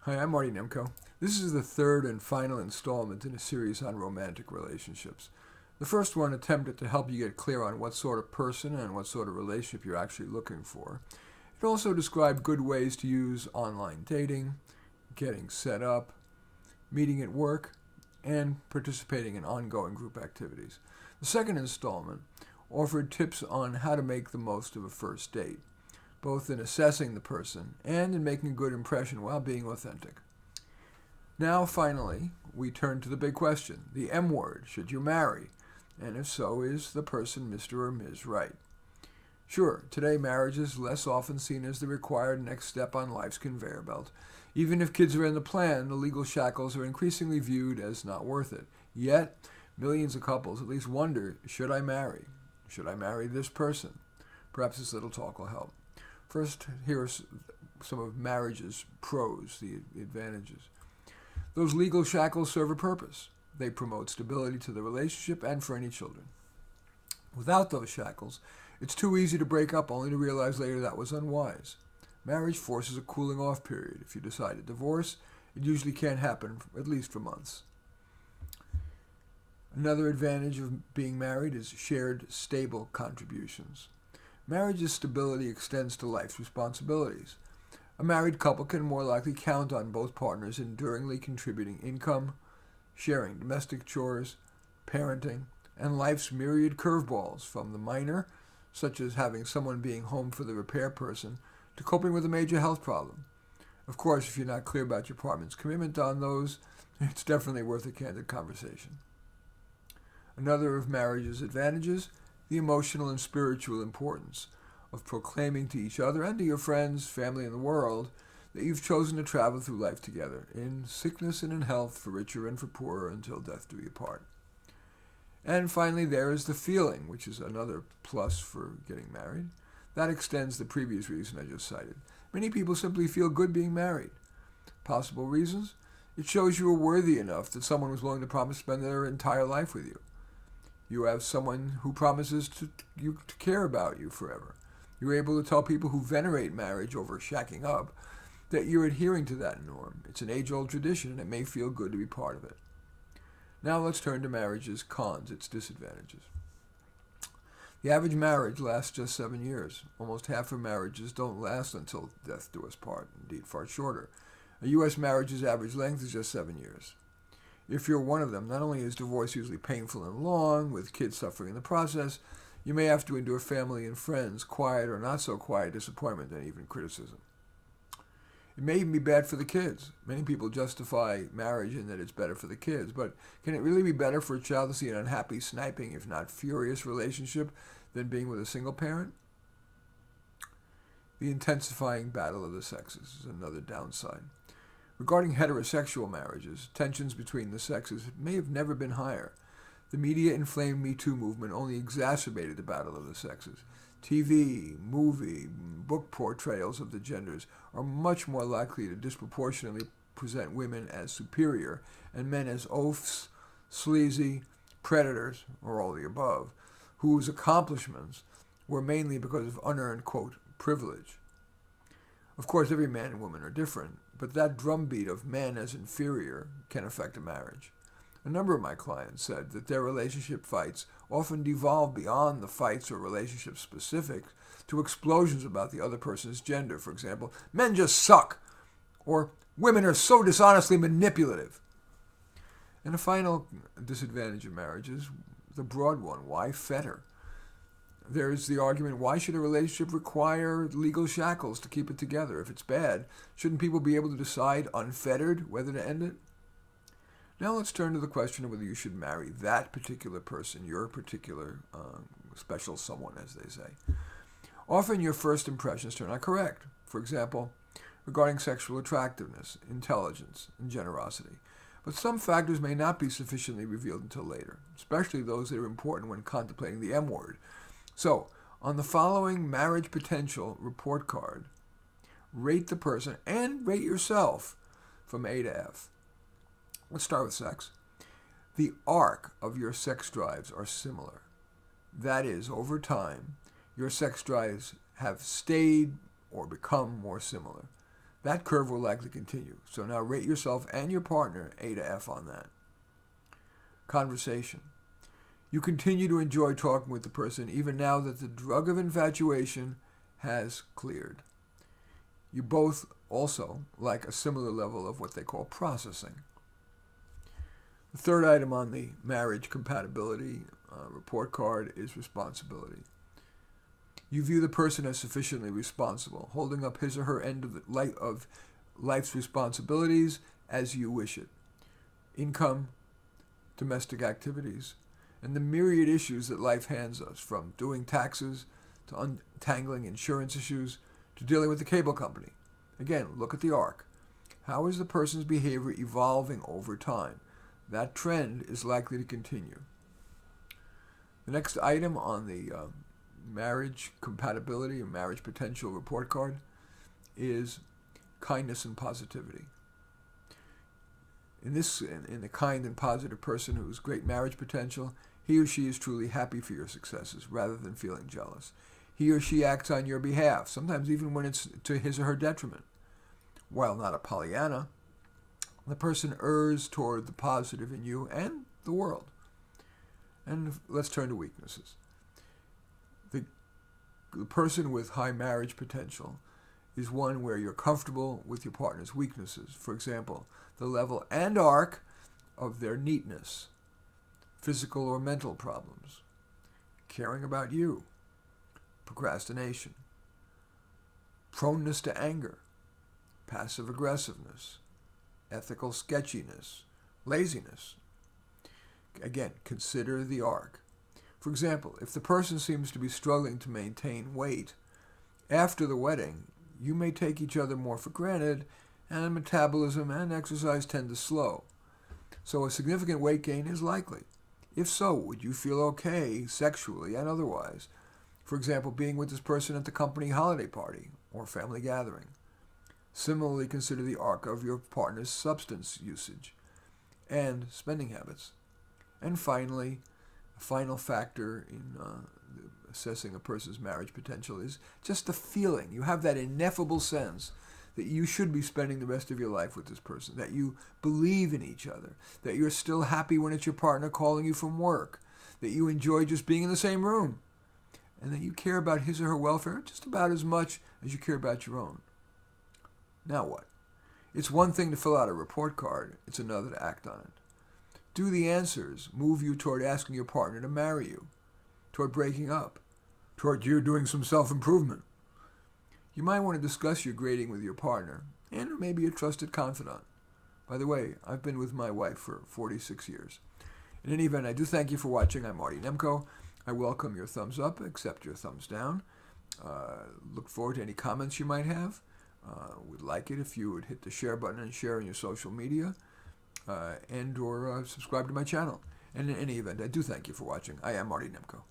Hi, I'm Marty Nemko. This is the third and final installment in a series on romantic relationships. The first one attempted to help you get clear on what sort of person and what sort of relationship you're actually looking for. It also described good ways to use online dating, getting set up, meeting at work, and participating in ongoing group activities. The second installment offered tips on how to make the most of a first date, both in assessing the person and in making a good impression while being authentic. Now, finally, we turn to the big question, the M word, should you marry? And if so, is the person Mr. or Ms. Right? Sure, today marriage is less often seen as the required next step on life's conveyor belt. Even if kids are in the plan, the legal shackles are increasingly viewed as not worth it. Yet, millions of couples at least wonder, should I marry? Should I marry this person? Perhaps this little talk will help. First, here are some of marriage's pros, the advantages. Those legal shackles serve a purpose. They promote stability to the relationship and for any children. Without those shackles, it's too easy to break up only to realize later that was unwise. Marriage forces a cooling off period. If you decide to divorce, it usually can't happen, at least for months. Another advantage of being married is shared, stable contributions. Marriage's stability extends to life's responsibilities. A married couple can more likely count on both partners enduringly contributing income, sharing domestic chores, parenting, and life's myriad curveballs, from the minor, such as having someone being home for the repair person, to coping with a major health problem. Of course, if you're not clear about your partner's commitment on those, it's definitely worth a candid conversation. Another of marriage's advantages, the emotional and spiritual importance of proclaiming to each other and to your friends, family, and the world that you've chosen to travel through life together, in sickness and in health, for richer and for poorer, until death do you part. And finally, there is the feeling, which is another plus for getting married. That extends the previous reason I just cited. Many people simply feel good being married. Possible reasons? It shows you are worthy enough that someone was willing to promise to spend their entire life with you. You have someone who promises to care about you forever. You're able to tell people who venerate marriage over shacking up that you're adhering to that norm. It's an age-old tradition, and it may feel good to be part of it. Now let's turn to marriage's cons, its disadvantages. The average marriage lasts just 7 years. Almost half of marriages don't last until death do us part, indeed far shorter. A U.S. marriage's average length is just 7 years. If you're one of them, not only is divorce usually painful and long, with kids suffering in the process, you may have to endure family and friends, quiet or not so quiet disappointment, and even criticism. It may even be bad for the kids. Many people justify marriage in that it's better for the kids, but can it really be better for a child to see an unhappy, sniping, if not furious relationship than being with a single parent? The intensifying battle of the sexes is another downside. Regarding heterosexual marriages, tensions between the sexes may have never been higher. The media-inflamed Me Too movement only exacerbated the battle of the sexes. TV, movie, book portrayals of the genders are much more likely to disproportionately present women as superior and men as oafs, sleazy, predators, or all the above, whose accomplishments were mainly because of unearned, quote, privilege. Of course, every man and woman are different, but that drumbeat of men as inferior can affect a marriage. A number of my clients said that their relationship fights often devolve beyond the fights or relationship specific to explosions about the other person's gender. For example, men just suck, or women are so dishonestly manipulative. And a final disadvantage of marriage is the broad one. Why fetter? There's the argument, why should a relationship require legal shackles to keep it together? If it's bad, shouldn't people be able to decide unfettered whether to end it? Now let's turn to the question of whether you should marry that particular person, your particular special someone, as they say. Often your first impressions turn out correct. For example, regarding sexual attractiveness, intelligence, and generosity. But some factors may not be sufficiently revealed until later, especially those that are important when contemplating the M word. So, on the following marriage potential report card, rate the person and rate yourself from A to F. Let's start with sex. The arc of your sex drives are similar. That is, over time, your sex drives have stayed or become more similar. That curve will likely continue. So now rate yourself and your partner A to F on that. Conversation. You continue to enjoy talking with the person even now that the drug of infatuation has cleared. You both also like a similar level of what they call processing. The third item on the marriage compatibility report card is responsibility. You view the person as sufficiently responsible, holding up his or her end of life's responsibilities as you wish it. Income, domestic activities, and the myriad issues that life hands us, from doing taxes to untangling insurance issues to dealing with the cable company. Again, look at the arc. How is the person's behavior evolving over time? That trend is likely to continue. The next item on the marriage compatibility and marriage potential report card is kindness and positivity. In the kind and positive person who has great marriage potential, he or she is truly happy for your successes rather than feeling jealous. He or she acts on your behalf, sometimes even when it's to his or her detriment. While not a Pollyanna, the person errs toward the positive in you and the world. And let's turn to weaknesses. The person with high marriage potential is one where you're comfortable with your partner's weaknesses. For example, the level and arc of their neatness, physical or mental problems, caring about you, procrastination, proneness to anger, passive aggressiveness, ethical sketchiness, laziness. Again, consider the arc. For example, if the person seems to be struggling to maintain weight, after the wedding, you may take each other more for granted, and metabolism and exercise tend to slow. So a significant weight gain is likely. If so, would you feel okay sexually and otherwise? For example, being with this person at the company holiday party or family gathering. Similarly, consider the arc of your partner's substance usage and spending habits. And finally, a final factor in assessing a person's marriage potential is just the feeling. You have that ineffable sense that you should be spending the rest of your life with this person, that you believe in each other, that you're still happy when it's your partner calling you from work, that you enjoy just being in the same room, and that you care about his or her welfare just about as much as you care about your own. Now what? It's one thing to fill out a report card, it's another to act on it. Do the answers move you toward asking your partner to marry you, toward breaking up, toward you doing some self-improvement? You might want to discuss your grading with your partner and maybe a trusted confidant. By the way, I've been with my wife for 46 years. In any event, I do thank you for watching. I'm Marty Nemko. I welcome your thumbs up, accept your thumbs down. Look forward to any comments you might have. Would like it if you would hit the share button and share on your social media and or subscribe to my channel. And in any event, I do thank you for watching. I am Marty Nemko.